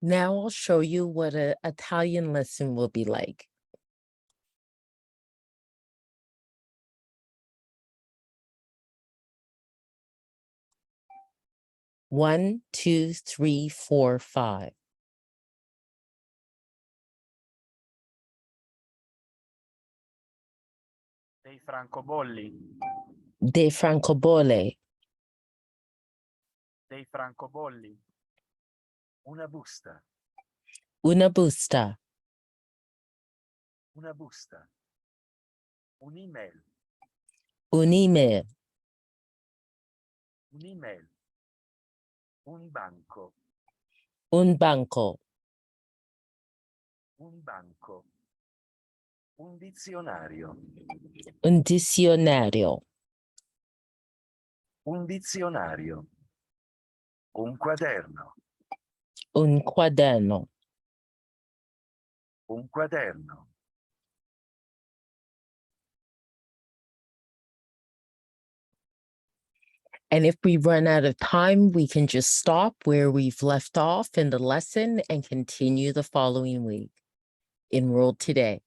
Now I'll show you what an Italian lesson will be like. One, two, three, four, five. Dei francobolli. Dei francobolli. Dei francobolli. Una busta. Una busta. Una busta. Un'email. Un'email. Un'email. Un banco. Un banco. Un banco. Un dizionario. Un dizionario. Un dizionario. Un quaderno. Un quaderno. Un quaderno. And if we run out of time, we can just stop where we've left off in the lesson and continue the following week. Enroll today.